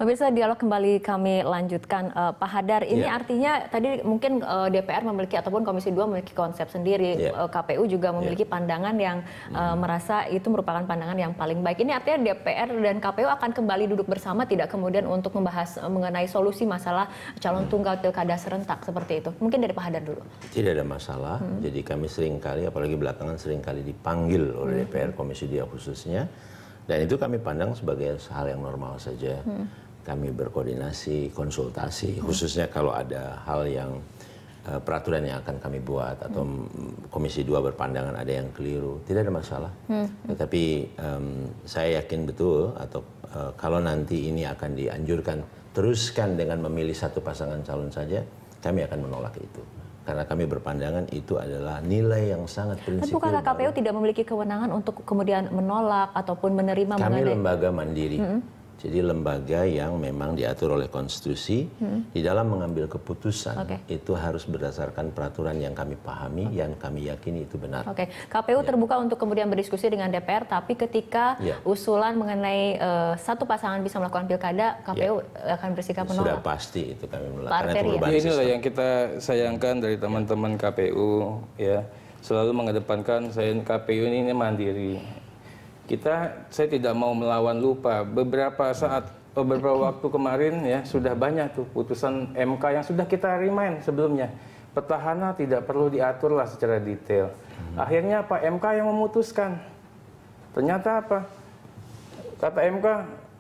Pemirsa, dialog kembali kami lanjutkan. Pak Hadar, ini artinya tadi mungkin DPR memiliki ataupun Komisi 2 memiliki konsep sendiri. KPU juga memiliki pandangan yang merasa itu merupakan pandangan yang paling baik. Ini artinya DPR dan KPU akan kembali duduk bersama, tidak kemudian untuk membahas mengenai solusi masalah calon tunggal pilkada serentak seperti itu. Mungkin dari Pak Hadar dulu. Tidak ada masalah. Jadi kami seringkali, apalagi belakangan seringkali dipanggil oleh DPR Komisi 2 khususnya. Dan itu kami pandang sebagai hal yang normal saja. Kami berkoordinasi, konsultasi, khususnya kalau ada hal yang peraturan yang akan kami buat atau Komisi 2 berpandangan ada yang keliru, tidak ada masalah. Tetapi saya yakin betul atau kalau nanti ini akan dianjurkan teruskan dengan memilih satu pasangan calon saja, kami akan menolak itu. Karena kami berpandangan itu adalah nilai yang sangat prinsipil. Bukankah KPU tidak memiliki kewenangan untuk kemudian menolak ataupun menerima? Kami lembaga mandiri. Jadi lembaga yang memang diatur oleh konstitusi, di dalam mengambil keputusan itu harus berdasarkan peraturan yang kami pahami, yang kami yakini itu benar. KPU terbuka untuk kemudian berdiskusi dengan DPR, tapi ketika usulan mengenai satu pasangan bisa melakukan pilkada, KPU akan bersikap menolak. Sudah pasti itu kami melakukan. Karena perubahan inilah yang kita sayangkan dari teman-teman KPU, ya, selalu mengedepankan KPU ini mandiri. Saya tidak mau melawan lupa. Beberapa waktu kemarin ya sudah banyak tuh putusan MK yang sudah kita remind sebelumnya. Petahana tidak perlu diatur lah secara detail. Akhirnya Pak MK yang memutuskan. Ternyata apa? Kata MK,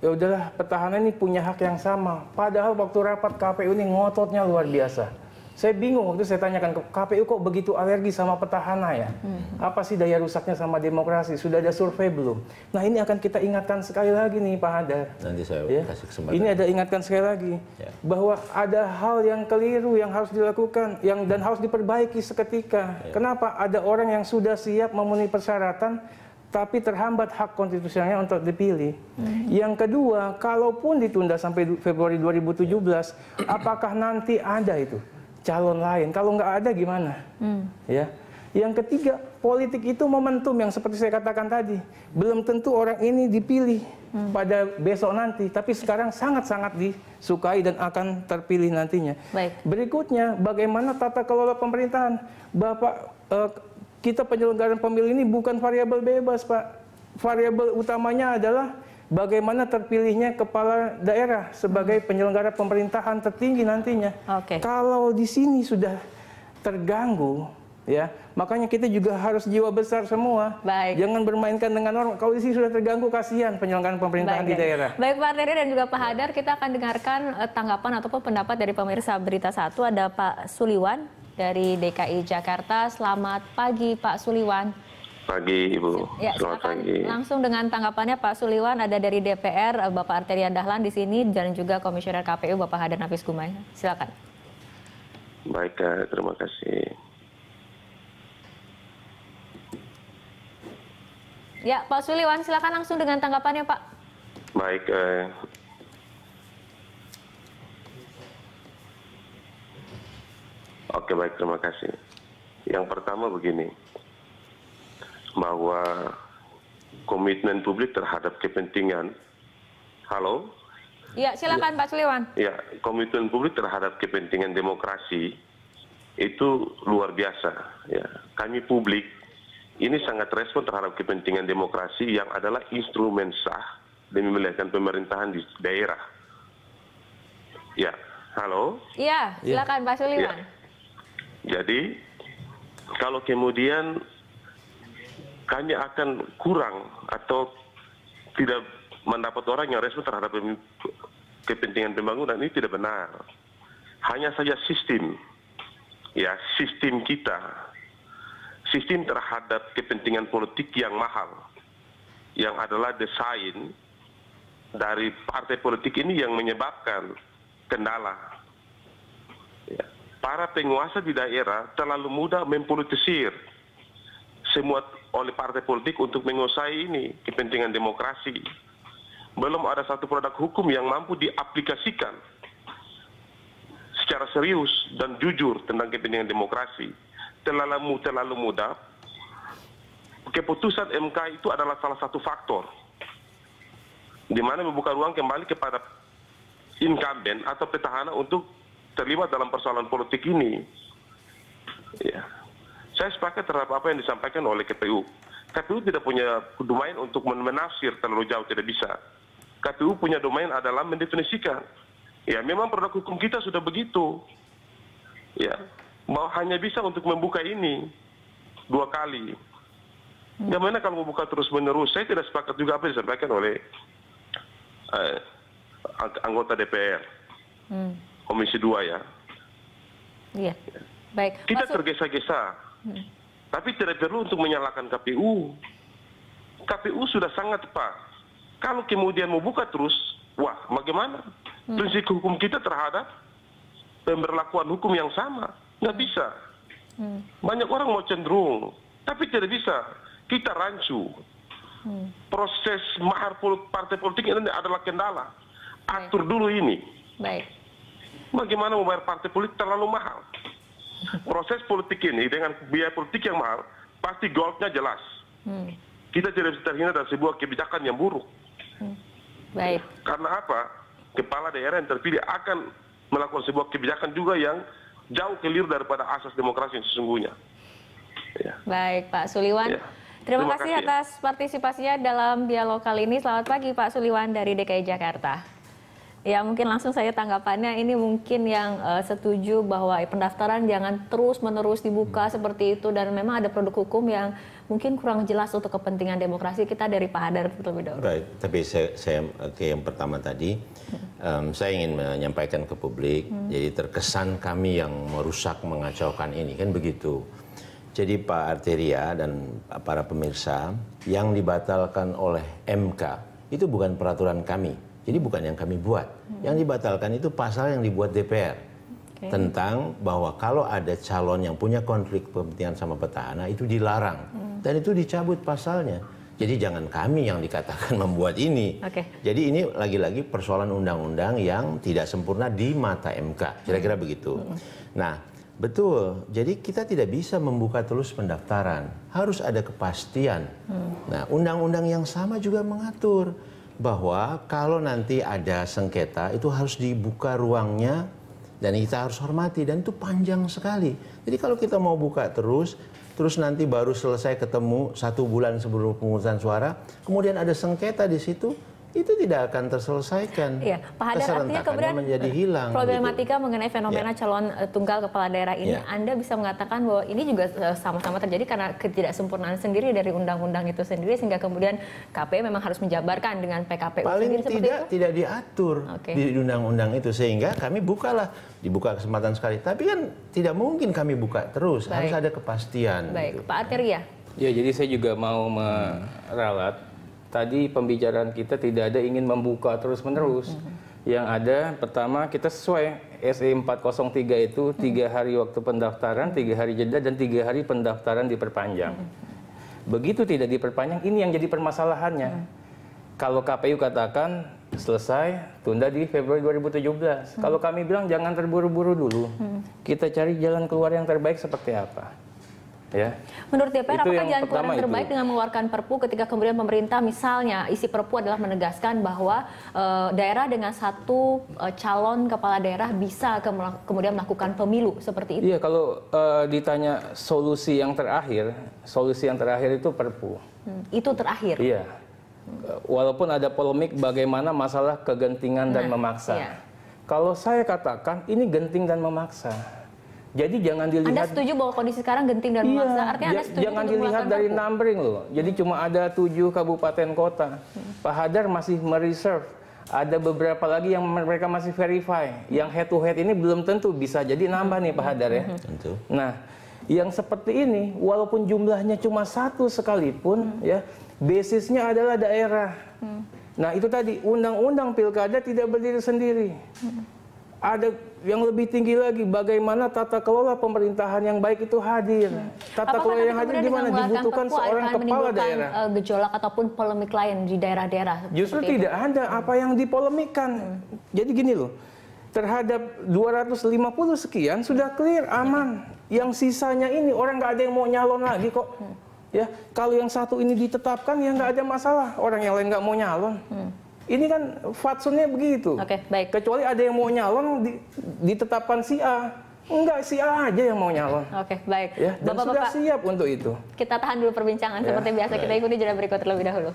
ya udahlah petahana ini punya hak yang sama. Padahal waktu rapat KPU ini ngototnya luar biasa. Saya bingung waktu saya tanyakan ke KPU kok begitu alergi sama petahana ya? Apa sih daya rusaknya sama demokrasi? Sudah ada survei belum? Nah ini akan kita ingatkan sekali lagi nih Pak Hadar. Nanti saya kasih kesempatan. Ini ada ingatkan sekali lagi bahwa ada hal yang keliru yang harus dilakukan dan harus diperbaiki seketika. Kenapa? Ada orang yang sudah siap memenuhi persyaratan tapi terhambat hak konstitusionalnya untuk dipilih. Yang kedua, kalaupun ditunda sampai Februari 2017, apakah nanti ada itu calon lain? Kalau nggak ada gimana? Ya. Yang ketiga, politik itu momentum yang seperti saya katakan tadi. Belum tentu orang ini dipilih pada besok nanti, tapi sekarang sangat-sangat disukai dan akan terpilih nantinya. Berikutnya, bagaimana tata kelola pemerintahan? Kita penyelenggaraan pemilu ini bukan variabel bebas, Pak. Variabel utamanya adalah bagaimana terpilihnya kepala daerah sebagai penyelenggara pemerintahan tertinggi nantinya. Kalau di sini sudah terganggu, ya, makanya kita juga harus jiwa besar semua. Jangan bermainkan dengan norma. Kalau di sini sudah terganggu, kasihan penyelenggaraan pemerintahan di daerah. Baik Pak Arteria dan juga Pak Hadar, kita akan dengarkan tanggapan ataupun pendapat dari pemirsa Berita Satu. Ada Pak Suliwan dari DKI Jakarta. Selamat pagi Pak Suliwan. Pagi Ibu, selamat pagi. Langsung dengan tanggapannya Pak Suliwan, ada dari DPR Bapak Arteria Dahlan di sini dan juga Komisioner KPU Bapak Hadar Nafis Gumai. Silakan. Baik, terima kasih. Ya Pak Suliwan, silakan langsung dengan tanggapannya Pak. Baik. Oke, baik, terima kasih. Yang pertama begini, bahwa komitmen publik terhadap kepentingan, halo? Ya, silakan Pak Suliwan. Ya, komitmen publik terhadap kepentingan demokrasi itu luar biasa. Ya, kami publik ini sangat respon terhadap kepentingan demokrasi yang adalah instrumen sah demi melakukan pemerintahan di daerah. Ya, halo? Iya, silakan Pak Suliwan. Ya. Jadi, kalau kemudian kami akan kurang atau tidak mendapat orang yang respon terhadap kepentingan pembangunan, ini tidak benar. Hanya saja sistem, ya, sistem kita, sistem terhadap kepentingan politik yang mahal, yang adalah desain dari partai politik ini yang menyebabkan kendala. Ya. Para penguasa di daerah terlalu mudah mempolitisir semua oleh partai politik untuk menguasai ini kepentingan demokrasi. Belum ada satu produk hukum yang mampu diaplikasikan secara serius dan jujur tentang kepentingan demokrasi. Terlalu mudah. Keputusan MK itu adalah salah satu faktor di mana membuka ruang kembali kepada incumbent atau petahana untuk terlibat dalam persoalan politik ini. Ya. Saya sepakat terhadap apa yang disampaikan oleh KPU. KPU tidak punya domain untuk menafsir terlalu jauh, tidak bisa. KPU punya domain adalah mendefinisikan. Ya, memang produk hukum kita sudah begitu. Ya, bahwa hanya bisa untuk membuka ini 2 kali. Bagaimana kalau membuka terus-menerus? Saya tidak sepakat juga apa yang disampaikan oleh anggota DPR, Komisi 2 ya. Iya, baik. Kita tergesa-gesa, tapi tidak perlu untuk menyalahkan KPU. KPU sudah sangat tepat. Kalau kemudian mau buka terus, wah, bagaimana prinsip hukum kita terhadap pemberlakuan hukum yang sama? Nggak bisa. Banyak orang mau cenderung, tapi tidak bisa. Kita rancu. Proses mahar partai politik ini adalah kendala. Atur dulu ini. Baik. Bagaimana membayar partai politik terlalu mahal? Proses politik ini dengan biaya politik yang mahal, pasti goalnya jelas. Kita tidak bisa terhindar dari sebuah kebijakan yang buruk. Baik. Karena apa? Kepala daerah yang terpilih akan melakukan sebuah kebijakan juga yang jauh keliru daripada asas demokrasi yang sesungguhnya. Ya. Baik, Pak Suliwan. Ya. Terima kasih atas partisipasinya dalam dialog kali ini. Selamat pagi Pak Suliwan dari DKI Jakarta. Ya, mungkin langsung saya tanggapannya, ini mungkin yang setuju bahwa pendaftaran jangan terus-menerus dibuka seperti itu, dan memang ada produk hukum yang mungkin kurang jelas untuk kepentingan demokrasi kita. Dari Pak Hadar terlebih dahulu. Baik, tapi saya ke yang pertama tadi, saya ingin menyampaikan ke publik, jadi terkesan kami yang merusak, mengacaukan ini, kan begitu. Jadi Pak Arteria dan para pemirsa, yang dibatalkan oleh MK itu bukan peraturan kami. Jadi bukan yang kami buat. Yang dibatalkan itu pasal yang dibuat DPR. Tentang bahwa kalau ada calon yang punya konflik kepentingan sama petahana, itu dilarang. Dan itu dicabut pasalnya. Jadi jangan kami yang dikatakan membuat ini. Jadi ini lagi-lagi persoalan undang-undang yang tidak sempurna di mata MK. Kira-kira begitu. Nah, betul. Jadi kita tidak bisa membuka terus pendaftaran. Harus ada kepastian. Nah, undang-undang yang sama juga mengatur bahwa kalau nanti ada sengketa itu harus dibuka ruangnya dan kita harus hormati, dan itu panjang sekali. Jadi kalau kita mau buka terus nanti baru selesai ketemu 1 bulan sebelum pemungutan suara, kemudian ada sengketa di situ, itu tidak akan terselesaikan. Iya, Pak Hadar, artinya kemudian menjadi hilang. Problematika gitu. mengenai fenomena calon tunggal kepala daerah ini, Anda bisa mengatakan bahwa ini juga sama-sama terjadi karena ketidaksempurnaan sendiri dari undang-undang itu sendiri, sehingga kemudian KPU memang harus menjabarkan dengan PKPU paling sendiri seperti itu? tidak diatur di undang-undang itu, sehingga kami dibuka kesempatan sekali. Tapi kan tidak mungkin kami buka terus, harus ada kepastian. Baik, gitu. Pak Arteria. Ya, jadi saya juga mau meralat. Tadi pembicaraan kita tidak ada ingin membuka terus-menerus. Yang ada, pertama kita sesuai SE 403 itu 3 hari waktu pendaftaran, 3 hari jeda, dan 3 hari pendaftaran diperpanjang. Begitu tidak diperpanjang, ini yang jadi permasalahannya. Kalau KPU katakan selesai, tunda di Februari 2017. Kalau kami bilang jangan terburu-buru dulu. Kita cari jalan keluar yang terbaik seperti apa. Ya. Menurut DPR, apakah jalan keluar yang terbaik itu dengan mengeluarkan Perpu ketika kemudian pemerintah, misalnya isi Perpu adalah menegaskan bahwa daerah dengan 1 calon kepala daerah bisa kemudian melakukan pemilu seperti itu? Iya, kalau ditanya solusi yang terakhir itu Perpu. Itu terakhir? Iya. Walaupun ada polemik bagaimana masalah kegentingan dan memaksa. Iya. Kalau saya katakan ini genting dan memaksa. Jadi jangan dilihat. Anda setuju bahwa kondisi sekarang genting dan memaksa? Artinya Anda setuju jangan dilihat dari numbering loh. Jadi cuma ada 7 kabupaten kota. Pak Hadar masih mereserve. Ada beberapa lagi yang mereka masih verify. Yang head to head ini belum tentu, bisa jadi nambah nih Pak Hadar ya. Tentu. Nah, yang seperti ini walaupun jumlahnya cuma 1 sekalipun ya, basisnya adalah daerah. Nah, itu tadi undang-undang pilkada tidak berdiri sendiri. Ada yang lebih tinggi lagi, bagaimana tata kelola pemerintahan yang baik itu hadir. Tata kelola yang hadir di mana? Dibutuhkan seorang kepala daerah. Gejolak ataupun polemik lain di daerah-daerah. Justru tidak ada apa yang dipolemikan. Jadi gini loh, terhadap 250 sekian sudah clear, aman. Yang sisanya ini orang nggak ada yang mau nyalon lagi kok. Ya, kalau yang 1 ini ditetapkan ya nggak ada masalah. Orang yang lain nggak mau nyalon. Ini kan fatsunnya begitu. Oke, baik. Kecuali ada yang mau nyalon ditetapkan si A. Enggak, si A aja yang mau nyalon. Oke, baik. Ya, dan sudah siap untuk itu. Kita tahan dulu perbincangan seperti biasa. Kita ikuti jeda berikut terlebih dahulu.